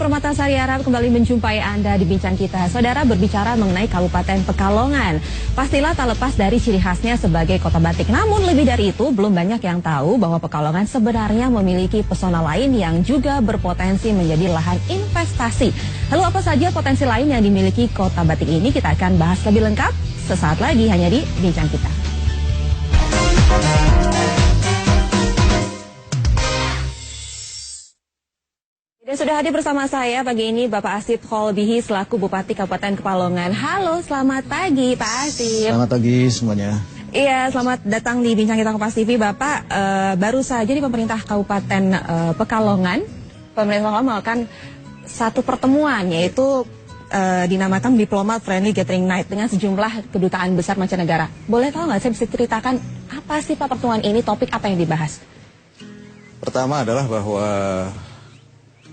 Permatasari Arab kembali menjumpai Anda di Bincang Kita. Saudara, berbicara mengenai Kabupaten Pekalongan, pastilah tak lepas dari ciri khasnya sebagai kota batik. Namun lebih dari itu, belum banyak yang tahu bahwa Pekalongan sebenarnya memiliki pesona lain yang juga berpotensi menjadi lahan investasi. Lalu apa saja potensi lain yang dimiliki kota batik ini? Kita akan bahas lebih lengkap sesaat lagi hanya di Bincang Kita. Dan sudah hadir bersama saya pagi ini Bapak Asip Kholbihi selaku Bupati Kabupaten Pekalongan. Halo, selamat pagi Pak Asip. Selamat pagi semuanya. Iya, selamat datang di Bincang Kita Kompas TV. Bapak, baru saja di pemerintah Kabupaten Pekalongan, melakukan satu pertemuan yaitu dinamakan Diplomat Friendly Gathering Night dengan sejumlah kedutaan besar mancanegara. Boleh tahu nggak, saya bisa ceritakan apa sih Pak pertemuan ini, topik apa yang dibahas? Pertama adalah bahwa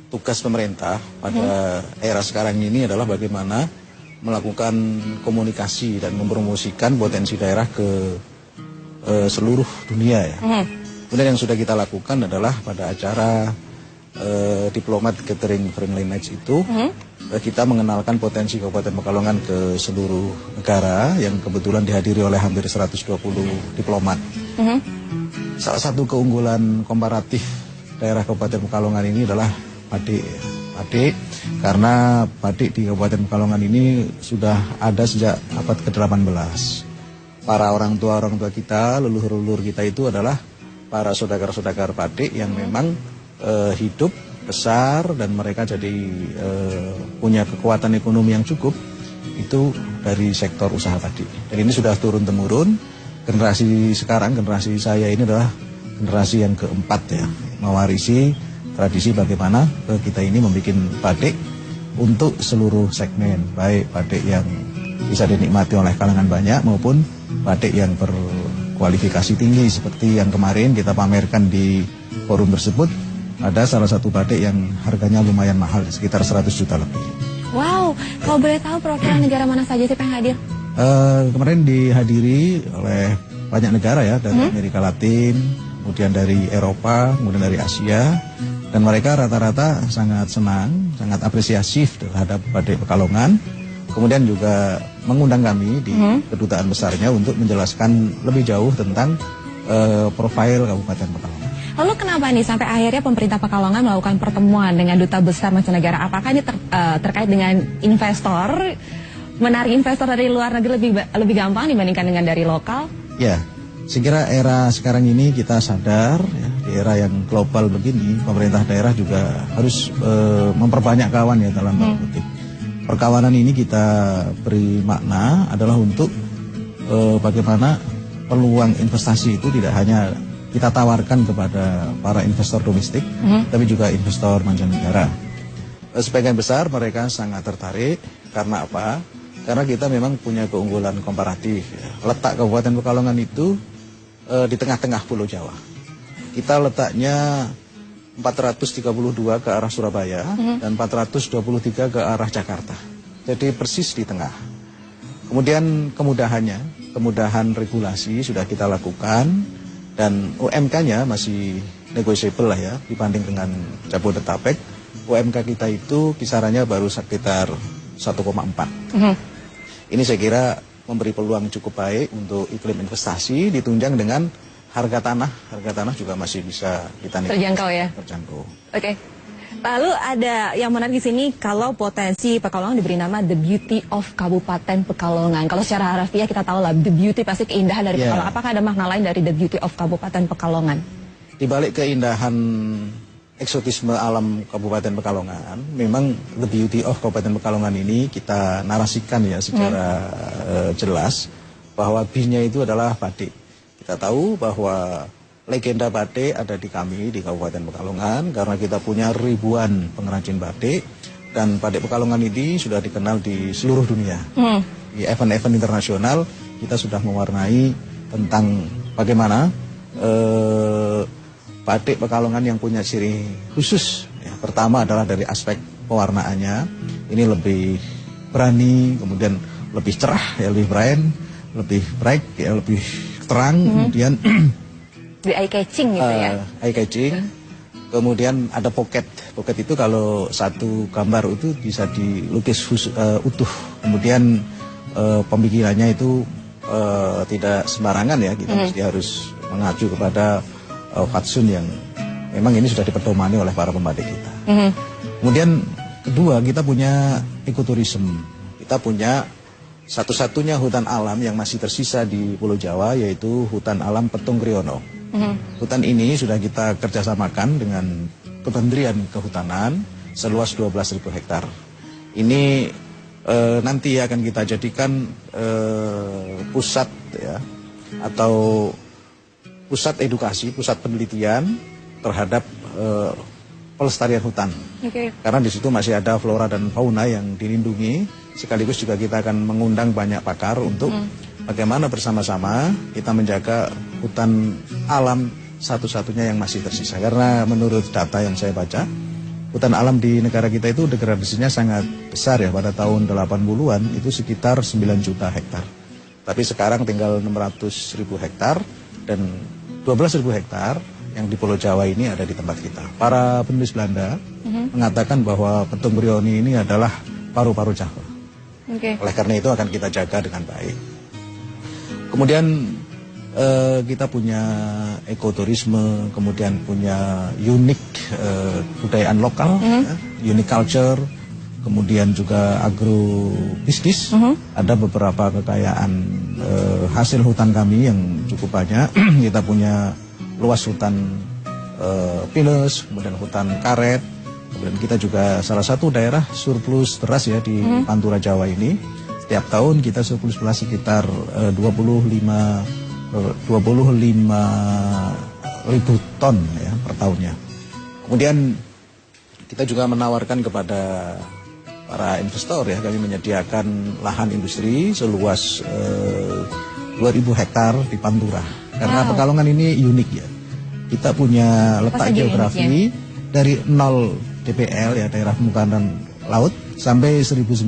tugas pemerintah pada era sekarang ini adalah bagaimana melakukan komunikasi dan mempromosikan potensi daerah ke seluruh dunia ya. Kemudian yang sudah kita lakukan adalah pada acara Diplomat Gathering Friendly Nights itu kita mengenalkan potensi Kabupaten Pekalongan ke seluruh negara yang kebetulan dihadiri oleh hampir 120 diplomat. Salah satu keunggulan komparatif daerah Kabupaten Pekalongan ini adalah batik, karena batik di Kabupaten Pekalongan ini sudah ada sejak abad ke-18. Para orang tua kita, leluhur-leluhur kita itu adalah para saudagar-saudagar batik yang memang hidup besar dan mereka jadi punya kekuatan ekonomi yang cukup itu dari sektor usaha batik. Dan ini sudah turun-temurun. Generasi sekarang, generasi saya ini adalah generasi yang keempat ya, mewarisi tradisi bagaimana kita ini membuat batik untuk seluruh segmen, baik batik yang bisa dinikmati oleh kalangan banyak maupun batik yang berkualifikasi tinggi seperti yang kemarin kita pamerkan di forum tersebut. Ada salah satu batik yang harganya lumayan mahal, sekitar 100 juta lebih. Wow, kalau boleh tahu perwakilan negara mana saja sih yang hadir? Kemarin dihadiri oleh banyak negara ya, dari Amerika Latin, kemudian dari Eropa, kemudian dari Asia. Dan mereka rata-rata sangat senang, sangat apresiatif terhadap batik Pekalongan. Kemudian juga mengundang kami di kedutaan besarnya untuk menjelaskan lebih jauh tentang profil Kabupaten Pekalongan. Lalu kenapa nih sampai akhirnya pemerintah Pekalongan melakukan pertemuan dengan duta besar mancanegara? Apakah ini terkait dengan investor, menarik investor dari luar negeri lebih gampang dibandingkan dengan dari lokal? Ya, saya kira era sekarang ini kita sadar ya, di era yang global begini, pemerintah daerah juga harus memperbanyak kawan ya dalam tanda kutip. Perkawanan ini kita beri makna adalah untuk bagaimana peluang investasi itu tidak hanya kita tawarkan kepada para investor domestik, tapi juga investor mancanegara. Sebagian besar mereka sangat tertarik karena apa? Karena kita memang punya keunggulan komparatif. Ya. Letak Kabupaten Pekalongan itu di tengah-tengah Pulau Jawa. Kita letaknya 432 ke arah Surabaya dan 423 ke arah Jakarta. Jadi persis di tengah. Kemudian kemudahan regulasi sudah kita lakukan dan UMK-nya masih negotiable lah ya dibanding dengan Jabodetabek. UMK kita itu kisarannya baru sekitar 1,4. Ini saya kira memberi peluang cukup baik untuk iklim investasi ditunjang dengan harga tanah juga masih bisa kita terjangkau ya. Terjangkau. Oke. Lalu ada yang menarik di sini kalau potensi Pekalongan diberi nama The Beauty of Kabupaten Pekalongan. Kalau secara harafiah kita tahu lah The Beauty pasti keindahan dari Pekalongan. Apakah ada makna lain dari The Beauty of Kabupaten Pekalongan? Di balik keindahan eksotisme alam Kabupaten Pekalongan, memang The Beauty of Kabupaten Pekalongan ini kita narasikan ya secara jelas bahwa B-nya itu adalah batik. Kita tahu bahwa legenda batik ada di kami di Kabupaten Pekalongan karena kita punya ribuan pengrajin batik dan batik Pekalongan ini sudah dikenal di seluruh dunia. Di event-event internasional kita sudah mewarnai tentang bagaimana batik Pekalongan yang punya ciri khusus. Ya, pertama adalah dari aspek pewarnaannya, ini lebih berani, kemudian lebih cerah, ya, lebih bright, ya, lebih terang, kemudian lebih eye catching gitu ya. Eye catching. Kemudian ada pocket. Pocket itu kalau satu gambar itu bisa dilukis utuh. Kemudian pembikinannya itu tidak sembarangan ya. Kita mesti harus mengacu kepada fatsun yang memang ini sudah dipedomani oleh para pembatik kita. Kemudian kedua, kita punya ekoturism. Kita punya satu-satunya hutan alam yang masih tersisa di Pulau Jawa, yaitu hutan alam Petung Kriono. Hutan ini sudah kita kerjasamakan dengan Kementerian Kehutanan seluas 12.000 hektar. Ini nanti akan kita jadikan pusat ya, atau pusat edukasi, pusat penelitian terhadap pelestarian hutan. Karena di situ masih ada flora dan fauna yang dilindungi. Sekaligus juga kita akan mengundang banyak pakar untuk bagaimana bersama-sama kita menjaga hutan alam satu-satunya yang masih tersisa. Karena menurut data yang saya baca, hutan alam di negara kita itu degradasinya sangat besar ya. Pada tahun 80-an itu sekitar 9 juta hektar. Tapi sekarang tinggal 600.000 hektar dan 12.000 hektar yang di Pulau Jawa ini ada di tempat kita. Para penulis Belanda mengatakan bahwa Petung Kriono ini adalah paru-paru Jawa. Oleh karena itu akan kita jaga dengan baik. Kemudian kita punya ekoturisme, kemudian punya unik budayaan lokal, unik culture, kemudian juga agrobisnis. Ada beberapa kekayaan hasil hutan kami yang cukup banyak. Kita punya luas hutan pinus, kemudian hutan karet. Kemudian kita juga salah satu daerah surplus beras ya di Pantura Jawa ini. Setiap tahun kita surplus beras sekitar 25 ribu ton ya per tahunnya. Kemudian kita juga menawarkan kepada para investor ya, kami menyediakan lahan industri seluas 2.000 hektar di Pantura. Karena Pekalongan ini unik ya. Kita punya letak geografi dari 0 DPL ya, daerah permukaan laut, sampai 1.900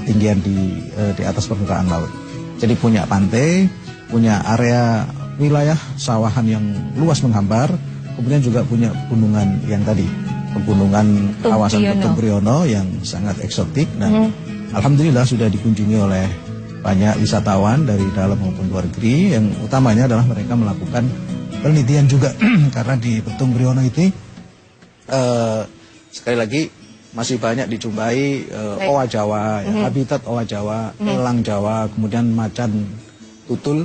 ketinggian di atas permukaan laut. Jadi punya pantai, punya area wilayah sawahan yang luas menghambar, kemudian juga punya pegunungan yang tadi, pegunungan kawasan Petung Kriono yang sangat eksotik dan alhamdulillah sudah dikunjungi oleh banyak wisatawan dari dalam maupun luar negeri. Yang utamanya adalah mereka melakukan penelitian juga karena di Petung Kriono itu sekali lagi masih banyak dijumpai owa Jawa, ya, habitat owa Jawa, elang Jawa, kemudian macan tutul,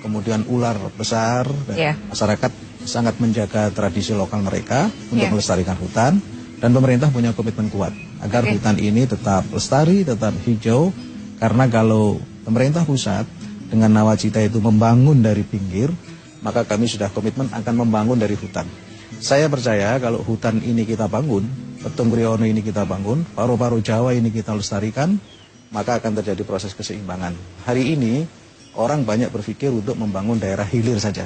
kemudian ular besar. Dan masyarakat sangat menjaga tradisi lokal mereka untuk melestarikan hutan, dan pemerintah punya komitmen kuat agar hutan ini tetap lestari, tetap hijau. Karena kalau pemerintah pusat dengan nawacita itu membangun dari pinggir, maka kami sudah komitmen akan membangun dari hutan. Saya percaya kalau hutan ini kita bangun, Petung Kriono ini kita bangun, paru-paru Jawa ini kita lestarikan, maka akan terjadi proses keseimbangan. Hari ini orang banyak berpikir untuk membangun daerah hilir saja.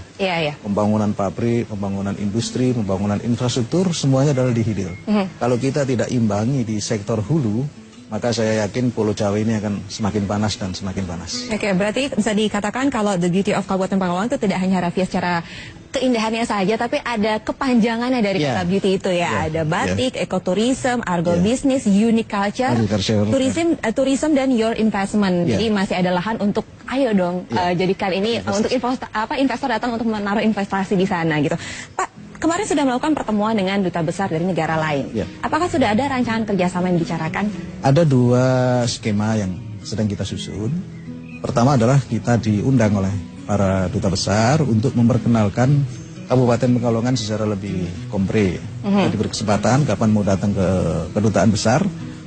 Pembangunan pabrik, pembangunan industri, pembangunan infrastruktur, semuanya adalah di hilir. Kalau kita tidak imbangi di sektor hulu, maka saya yakin Pulau Jawa ini akan semakin panas dan semakin panas. Berarti bisa dikatakan kalau the beauty of Kabupaten Pekalongan itu tidak hanya Raffi secara keindahannya saja, tapi ada kepanjangannya dari kata beauty itu ya. Ada batik, ekoturism, agrobisnis, unique culture, tourism dan your investment. Jadi masih ada lahan untuk, ayo dong, jadikan ini untuk investor datang untuk menaruh investasi di sana gitu. Pak, kemarin sudah melakukan pertemuan dengan duta besar dari negara lain. Apakah sudah ada rancangan kerjasama yang dibicarakan? Ada 2 skema yang sedang kita susun. Pertama adalah kita diundang oleh para duta besar untuk memperkenalkan Kabupaten Pekalongan secara lebih kompre. Jadi berkesempatan kapan mau datang ke kedutaan besar,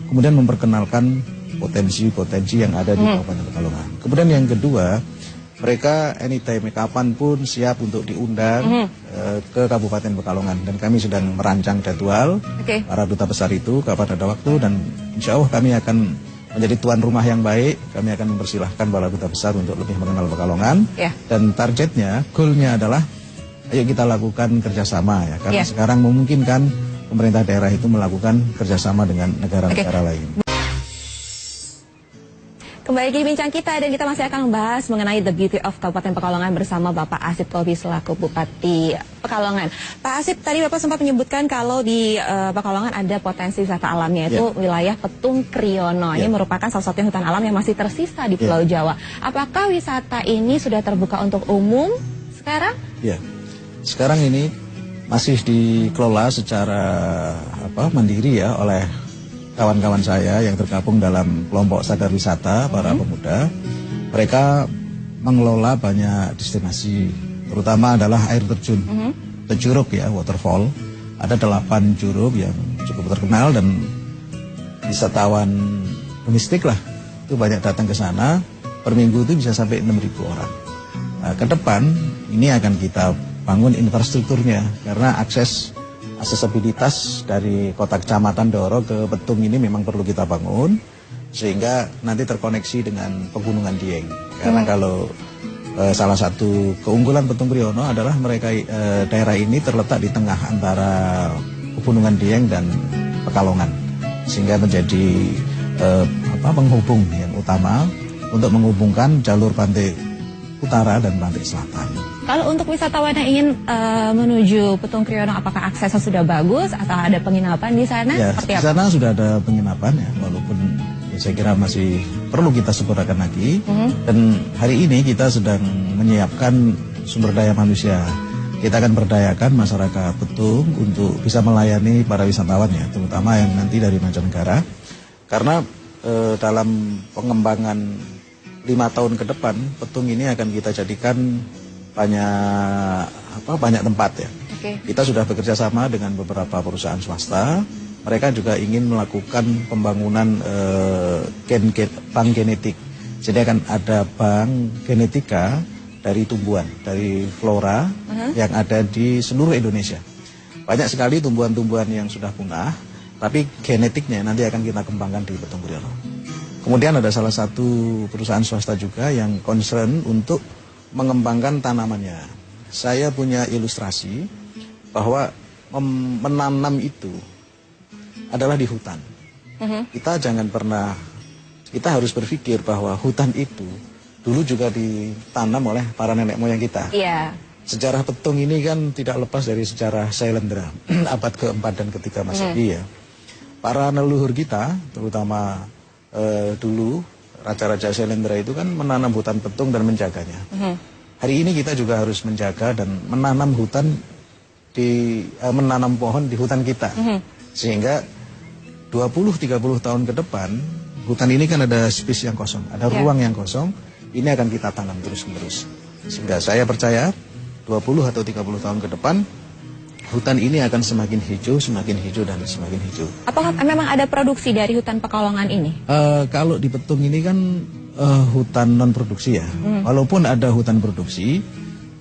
kemudian memperkenalkan potensi-potensi yang ada di Kabupaten Pekalongan. Kemudian yang kedua, mereka anytime, kapanpun siap untuk diundang ke Kabupaten Pekalongan. Dan kami sedang merancang jadwal para duta besar itu kapan ada waktu, dan insya Allah kami akan menjadi tuan rumah yang baik. Kami akan mempersilahkan para duta besar untuk lebih mengenal Pekalongan. Dan targetnya, goalnya adalah ayo kita lakukan kerjasama ya. Karena sekarang memungkinkan pemerintah daerah itu melakukan kerjasama dengan negara-negara lain. Kembali di bincang kita dan kita masih akan membahas mengenai the beauty of Kabupaten Pekalongan bersama Bapak Asip Kolbi selaku Bupati Pekalongan. Pak Asip, tadi Bapak sempat menyebutkan kalau di Pekalongan ada potensi wisata alamnya, itu wilayah Petung Kriono. Ini merupakan salah satu hutan alam yang masih tersisa di Pulau Jawa. Apakah wisata ini sudah terbuka untuk umum sekarang? Ya, sekarang ini masih dikelola secara mandiri ya oleh kawan-kawan saya yang tergabung dalam kelompok sadar wisata para pemuda. Mereka mengelola banyak destinasi, terutama adalah air terjun, curug ya, waterfall. Ada 8 curug yang cukup terkenal dan wisatawan domestik lah itu banyak datang ke sana. Per minggu itu bisa sampai 6.000 orang. Nah, ke depan ini akan kita bangun infrastrukturnya karena aksesibilitas dari kota kecamatan Doro ke Petung ini memang perlu kita bangun sehingga nanti terkoneksi dengan Pegunungan Dieng. Karena kalau salah satu keunggulan Petung Kriono adalah mereka daerah ini terletak di tengah antara Pegunungan Dieng dan Pekalongan sehingga menjadi penghubung yang utama untuk menghubungkan jalur pantai utara dan pantai selatan. Kalau untuk wisatawan yang ingin menuju Petung Kriono, apakah aksesnya sudah bagus atau ada penginapan di sana? Ya, di sana sudah ada penginapan ya, walaupun ya, saya kira masih perlu kita sempurnakan lagi. Dan hari ini kita sedang menyiapkan sumber daya manusia. Kita akan berdayakan masyarakat Petung untuk bisa melayani para wisatawan ya, terutama yang nanti dari mancanegara. Karena dalam pengembangan 5 tahun ke depan, Petung ini akan kita jadikan banyak tempat ya. Kita sudah bekerja sama dengan beberapa perusahaan swasta. Mereka juga ingin melakukan pembangunan bank genetik. Jadi akan ada bank genetika dari tumbuhan, dari flora yang ada di seluruh Indonesia. Banyak sekali tumbuhan-tumbuhan yang sudah punah, tapi genetiknya nanti akan kita kembangkan di Petung Kriono. Kemudian ada salah satu perusahaan swasta juga yang concern untuk mengembangkan tanamannya. Saya punya ilustrasi bahwa menanam itu adalah di hutan. Kita harus berpikir bahwa hutan itu dulu juga ditanam oleh para nenek moyang kita. Sejarah Petung ini kan tidak lepas dari sejarah Sailendra abad ke-4 dan ke-3 Masehi ya. Para leluhur kita, terutama dulu Raja-Raja Sailendra itu kan menanam hutan Petung dan menjaganya. Hari ini kita juga harus menjaga dan menanam menanam pohon di hutan kita. Sehingga 20-30 tahun ke depan, hutan ini kan ada space yang kosong, ada ruang yang kosong, ini akan kita tanam terus-menerus. Sehingga saya percaya 20 atau 30 tahun ke depan, hutan ini akan semakin hijau dan semakin hijau. Apakah memang ada produksi dari hutan Pekalongan ini? Kalau di Petung ini kan hutan non produksi ya. Walaupun ada hutan produksi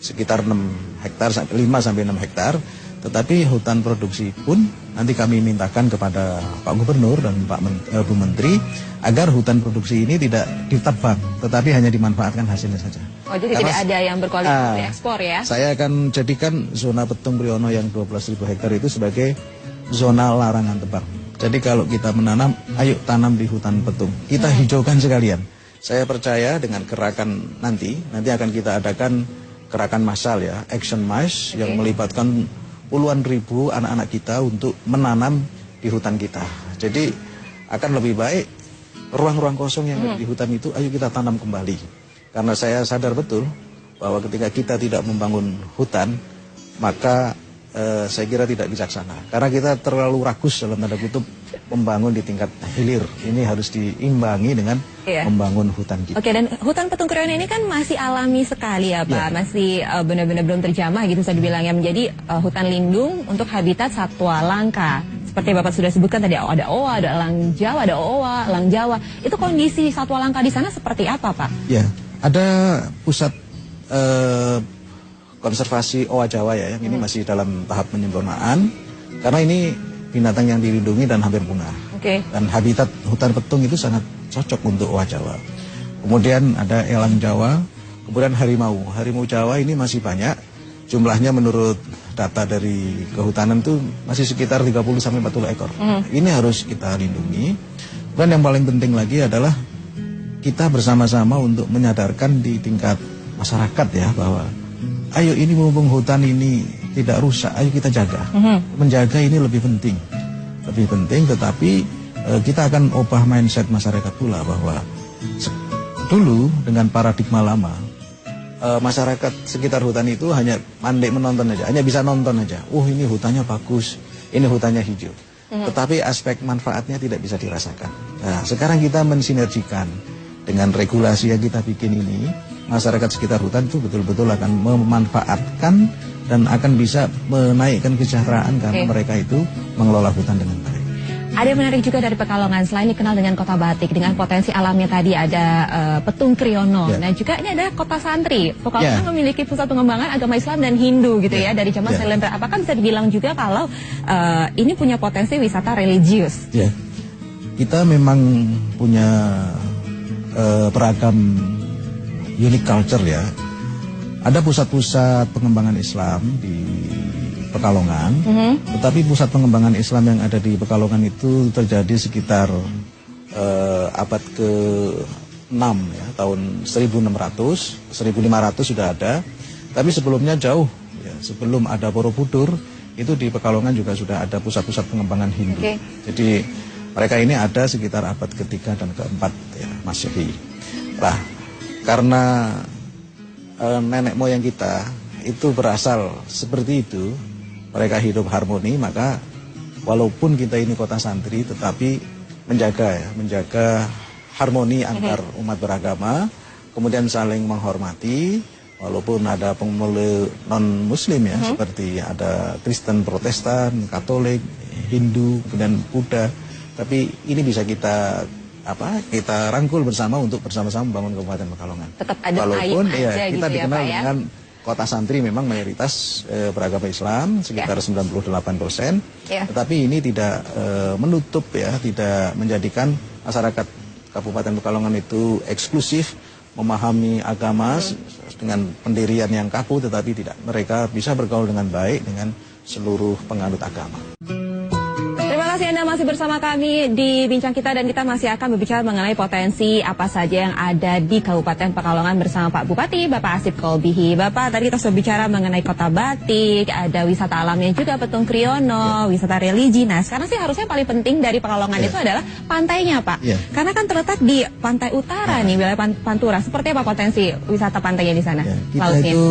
sekitar 6 hektar, 5 sampai 6 hektar, tetapi hutan produksi pun nanti kami mintakan kepada Pak Gubernur dan Pak Bu Menteri agar hutan produksi ini tidak ditebang, tetapi hanya dimanfaatkan hasilnya saja. Oh, jadi tidak ada yang berkualitas ekspor ya? Saya akan jadikan zona Petung Kriono yang 12.000 hektar itu sebagai zona larangan tebang. Jadi kalau kita menanam, ayo tanam di hutan Petung. Kita hijaukan sekalian. Saya percaya dengan gerakan nanti akan kita adakan gerakan massal ya, action mass yang melibatkan puluhan ribu anak-anak kita untuk menanam di hutan kita. Jadi akan lebih baik ruang-ruang kosong yang ada di hutan itu ayo kita tanam kembali. Karena saya sadar betul bahwa ketika kita tidak membangun hutan, maka saya kira tidak bijaksana. Karena kita terlalu rakus dalam tanda kutip membangun di tingkat hilir. Ini harus diimbangi dengan membangun hutan kita. Oke, dan hutan Petung Kriono ini kan masih alami sekali ya Pak, masih benar-benar belum terjamah gitu bisa dibilang ya, menjadi hutan lindung untuk habitat satwa langka. Seperti Bapak sudah sebutkan tadi ada owa, ada elang Jawa, ada owa, elang Jawa. Itu kondisi satwa langka di sana seperti apa Pak? Ya, ada pusat konservasi owa Jawa ya, yang ini masih dalam tahap penyempurnaan karena ini binatang yang dilindungi dan hampir punah. Dan habitat hutan Petung itu sangat cocok untuk owa Jawa. Kemudian ada elang Jawa, kemudian harimau. Harimau Jawa ini masih banyak. Jumlahnya menurut data dari kehutanan itu masih sekitar 30-40 ekor. Ini harus kita lindungi. Dan yang paling penting lagi adalah kita bersama-sama untuk menyadarkan di tingkat masyarakat ya bahwa ayo ini mumpung hutan ini tidak rusak, ayo kita jaga. Menjaga ini lebih penting, tetapi kita akan ubah mindset masyarakat pula bahwa dulu dengan paradigma lama masyarakat sekitar hutan itu hanya mandek menonton aja, hanya bisa nonton aja. Ini hutannya bagus, ini hutannya hijau. Tetapi aspek manfaatnya tidak bisa dirasakan. Nah, sekarang kita mensinergikan dengan regulasi yang kita bikin ini, masyarakat sekitar hutan itu betul-betul akan memanfaatkan dan akan bisa menaikkan kesejahteraan karena mereka itu mengelola hutan dengan baik. Ada yang menarik juga dari Pekalongan, selain dikenal dengan kota batik, dengan potensi alamnya tadi ada Petung Kriono. Nah juga ini ada kota santri. Pekalongan memiliki pusat pengembangan agama Islam dan Hindu gitu ya, dari zaman Selendra. Apakah bisa dibilang juga kalau ini punya potensi wisata religius? Ya, kita memang punya beragam unique culture ya. Ada pusat-pusat pengembangan Islam di Pekalongan, tetapi pusat pengembangan Islam yang ada di Pekalongan itu terjadi sekitar abad ke-6 ya, tahun 1600, 1500 sudah ada. Tapi sebelumnya jauh ya, sebelum ada Borobudur itu di Pekalongan juga sudah ada pusat-pusat pengembangan Hindu. Jadi mereka ini ada sekitar abad ke-3 dan ke-4 ya, Masehi. Nah, karena nenek moyang kita itu berasal seperti itu, mereka hidup harmoni, maka walaupun kita ini kota santri tetapi menjaga harmoni antar umat beragama, kemudian saling menghormati walaupun ada pengemudi non muslim ya, seperti ada Kristen, Protestan, Katolik, Hindu, kemudian Buddha. Tapi ini bisa kita rangkul bersama untuk bersama-sama membangun Kabupaten Pekalongan. Tetap ada walaupun aja kita gitu dikenal ya, Pak, dengan kota santri memang mayoritas beragama Islam sekitar 98%, tetapi ini tidak menutup ya, tidak menjadikan masyarakat Kabupaten Pekalongan itu eksklusif memahami agama dengan pendirian yang kaku, tetapi tidak, mereka bisa bergaul dengan baik dengan seluruh penganut agama. Terima kasih Anda masih bersama kami di Bincang Kita, dan kita masih akan berbicara mengenai potensi apa saja yang ada di Kabupaten Pekalongan bersama Pak Bupati, Bapak Asip Kolbihi. Bapak, tadi kita sudah bicara mengenai kota batik, ada wisata alamnya juga Petung Kriono, wisata religi. Nah, sekarang sih harusnya paling penting dari Pekalongan itu adalah pantainya, Pak. Karena kan terletak di pantai utara nih, wilayah Pantura. Seperti apa potensi wisata pantainya di sana? Kita lautnya itu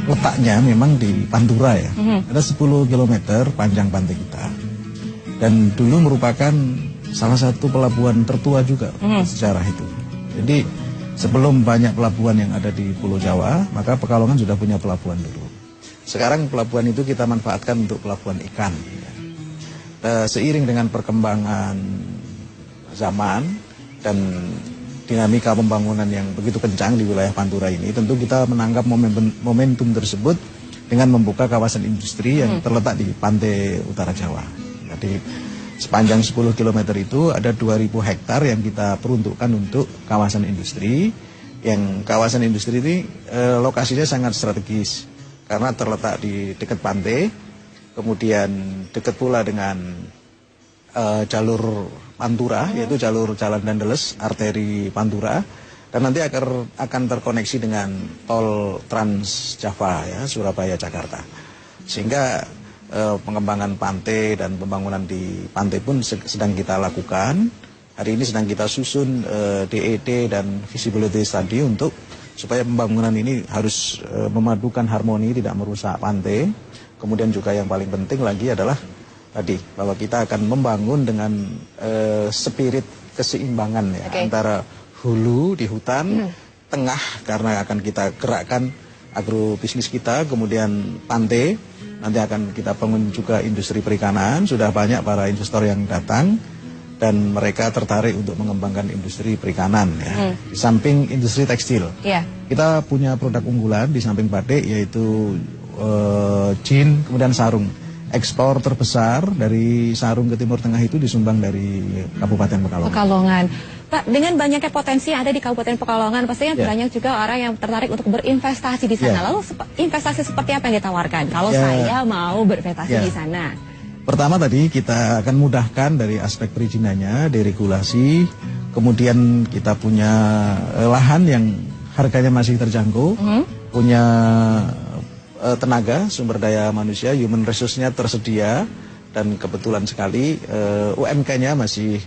letaknya memang di Pantura ya. Ada 10 km panjang pantai kita. Dan dulu merupakan salah satu pelabuhan tertua juga sejarah itu. Jadi sebelum banyak pelabuhan yang ada di Pulau Jawa, maka Pekalongan sudah punya pelabuhan dulu. Sekarang pelabuhan itu kita manfaatkan untuk pelabuhan ikan. Seiring dengan perkembangan zaman dan dinamika pembangunan yang begitu kencang di wilayah Pantura ini, tentu kita menangkap momentum tersebut dengan membuka kawasan industri yang terletak di pantai utara Jawa. Jadi sepanjang 10 km itu ada 2.000 hektar yang kita peruntukkan untuk kawasan industri. Yang kawasan industri ini lokasinya sangat strategis karena terletak di dekat pantai, kemudian dekat pula dengan jalur Pantura, yaitu jalur Jalan Dandeles, arteri Pantura, dan nanti akan terkoneksi dengan tol Trans Java ya, Surabaya Jakarta. Sehingga pengembangan pantai dan pembangunan di pantai pun sedang kita lakukan. Hari ini sedang kita susun DED dan visibility study untuk supaya pembangunan ini harus memadukan harmoni, tidak merusak pantai. Kemudian juga yang paling penting lagi adalah tadi bahwa kita akan membangun dengan spirit keseimbangan ya, antara hulu di hutan, tengah karena akan kita gerakkan agrobisnis kita, kemudian pantai, nanti akan kita bangun juga industri perikanan. Sudah banyak para investor yang datang dan mereka tertarik untuk mengembangkan industri perikanan ya. Di samping industri tekstil, kita punya produk unggulan di samping batik, yaitu jin, kemudian sarung. Ekspor terbesar dari sarung ke Timur Tengah itu disumbang dari Kabupaten Pekalongan. Pak, dengan banyaknya potensi yang ada di Kabupaten Pekalongan, pastinya banyak juga orang yang tertarik untuk berinvestasi di sana. Lalu investasi seperti apa yang ditawarkan kalau saya mau berinvestasi di sana? Pertama tadi kita akan mudahkan dari aspek perizinannya, deregulasi, kemudian kita punya lahan yang harganya masih terjangkau, punya tenaga, sumber daya manusia, human resource-nya tersedia, dan kebetulan sekali UMK-nya masih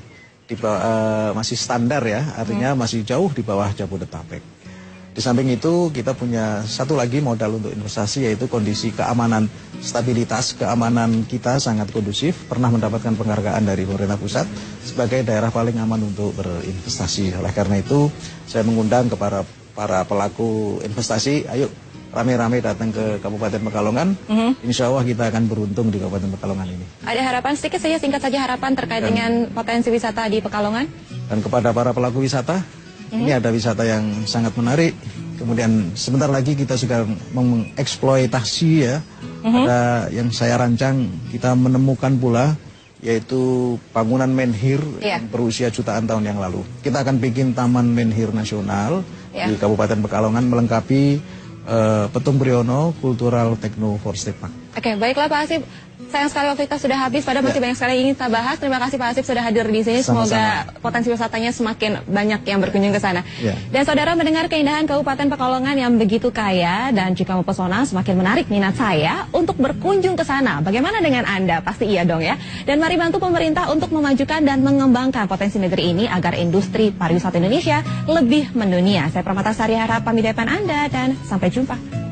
masih standar ya, artinya masih jauh di bawah Jabodetabek. Di samping itu kita punya satu lagi modal untuk investasi, yaitu kondisi keamanan, stabilitas keamanan kita sangat kondusif, pernah mendapatkan penghargaan dari pemerintah pusat sebagai daerah paling aman untuk berinvestasi. Oleh karena itu saya mengundang kepada para pelaku investasi, ayo rame-rame datang ke Kabupaten Pekalongan. Insya Allah kita akan beruntung di Kabupaten Pekalongan ini. Ada harapan sedikit saja, singkat saja harapan terkait dengan potensi wisata di Pekalongan? Dan kepada para pelaku wisata, ini ada wisata yang sangat menarik. Kemudian sebentar lagi kita sudah mengeksploitasi ya. Ada yang saya rancang, kita menemukan pula yaitu bangunan menhir yang berusia jutaan tahun yang lalu. Kita akan bikin Taman Menhir Nasional di Kabupaten Pekalongan melengkapi Petung Briono Cultural Techno Forestry Park. Oke, baiklah Pak Hasip. Sayang sekali waktu kita sudah habis, padahal masih banyak sekali yang ingin kita bahas. Terima kasih Pak Hasip sudah hadir di sini. Semoga potensi wisatanya semakin banyak yang berkunjung ke sana. Dan saudara mendengar keindahan Kabupaten Pekalongan yang begitu kaya dan juga mempesona, semakin menarik minat saya untuk berkunjung ke sana. Bagaimana dengan Anda? Pasti iya dong ya. Dan mari bantu pemerintah untuk memajukan dan mengembangkan potensi negeri ini agar industri pariwisata Indonesia lebih mendunia. Saya Pramatasari harap pamit depan Anda dan sampai jumpa.